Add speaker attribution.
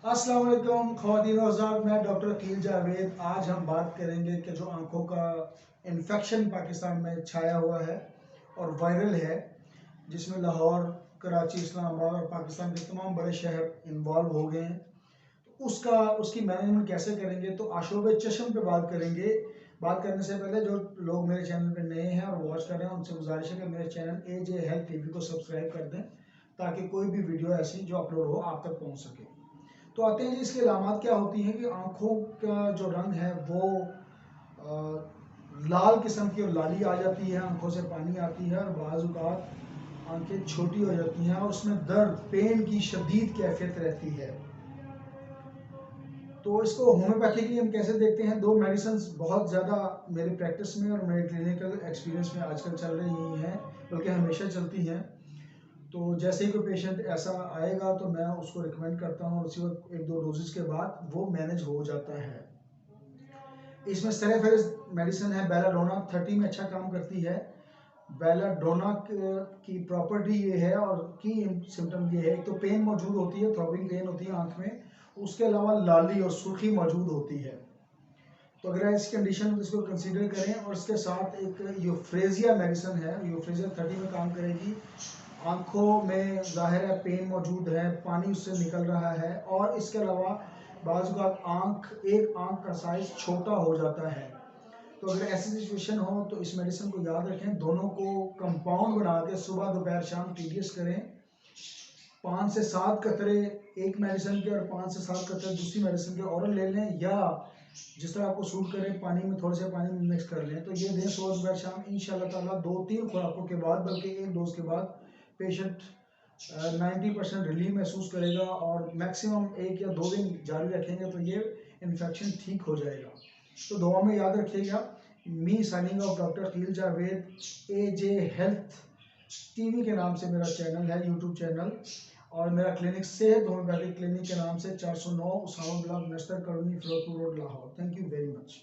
Speaker 1: अस्सलाम वालेकुम ख़वातीन और हज़रात, मैं डॉक्टर अकील जावेद। आज हम बात करेंगे कि जो आँखों का इन्फेक्शन पाकिस्तान में छाया हुआ है और वायरल है, जिसमें लाहौर, कराची, इस्लामाबाद और पाकिस्तान के तमाम बड़े शहर इन्वॉल्व हो गए हैं। तो उसकी मैनेजमेंट कैसे करेंगे, तो आशोब चश्म पे बात करेंगे। बात करने से पहले जो लोग मेरे चैनल पे नए हैं और वॉच कर रहे हैं, उनसे गुजारिश है कि मेरे चैनल AJ हेल्थ TV को सब्सक्राइब कर दें, ताकि कोई भी वीडियो ऐसी जो अपलोड हो आप तक पहुँच सके। तो आते हैं जी, इसकी अलामत क्या होती हैं कि आँखों का जो रंग है वो लाल किस्म की और लाली आ जाती है, आँखों से पानी आती है और बाज़ औक़ात आँखें छोटी हो जाती हैं और उसमें दर्द, पेन की शदीद कैफियत रहती है। तो इसको होम्योपैथिकली हम कैसे देखते हैं। दो मेडिसिन बहुत ज़्यादा मेरी प्रैक्टिस में और मेरे क्लिनिकल एक्सपीरियंस में आजकल चल रही हैं, बल्कि हमेशा चलती हैं। तो जैसे ही कोई पेशेंट ऐसा आएगा तो मैं उसको रिकमेंड करता हूँ और उसी वक्त 1-2 डोजेज के बाद वो मैनेज हो जाता है। इसमें सेरेफेरेस मेडिसिन है बेलाडोना, 30 में अच्छा काम करती है। बेलाडोना की प्रॉपर्टी ये है और की सिम्टम ये है, एक तो पेन मौजूद होती है, थ्रॉबिंग पेन होती है आँख में, उसके अलावा लाली और सुर्खी मौजूद होती है। तो अगर ऐसी कंडीशन हो तो इसको कंसीडर करें। और इसके साथ एक यूफ्रेजिया मेडिसिन है, यूफ्रेजिया 30 में काम करेगी। आँखों में ज़ाहिर है पेन मौजूद है, पानी उससे निकल रहा है और इसके अलावा बाज़ औक़ात एक आँख का साइज़ छोटा हो जाता है। तो अगर ऐसी सिचुएशन हो तो इस मेडिसिन को याद रखें, दोनों को कंपाउंड बना के सुबह दोपहर शाम TDS करें। 5 से 7 कतरे एक मेडिसिन के और 5 से 7 कतरे दूसरी मेडिसिन के ओरल ले लें, या जिस तरह आपको सूट करे पानी में, थोड़े से पानी में मिक्स कर लें। तो ये दें सुबह दोपहर शाम, इंशाल्लाह ताला 2-3 खुराकों के बाद, बल्कि एक डोज के बाद पेशेंट 90% रिलीफ महसूस करेगा और मैक्सिमम 1 या 2 दिन जारी रखेंगे तो ये इन्फेक्शन ठीक हो जाएगा। तो दुआ में याद रखिएगा। Me signing off doctor Aqeel Javed, AJ health TV के नाम से मेरा चैनल है, यूट्यूब चैनल, और मेरा क्लिनिक सेहत होम्योपैथिक क्लिनिक के नाम से 409 Usama block, Nishtar colony, Firozpur road, Lahore. Thank you very much.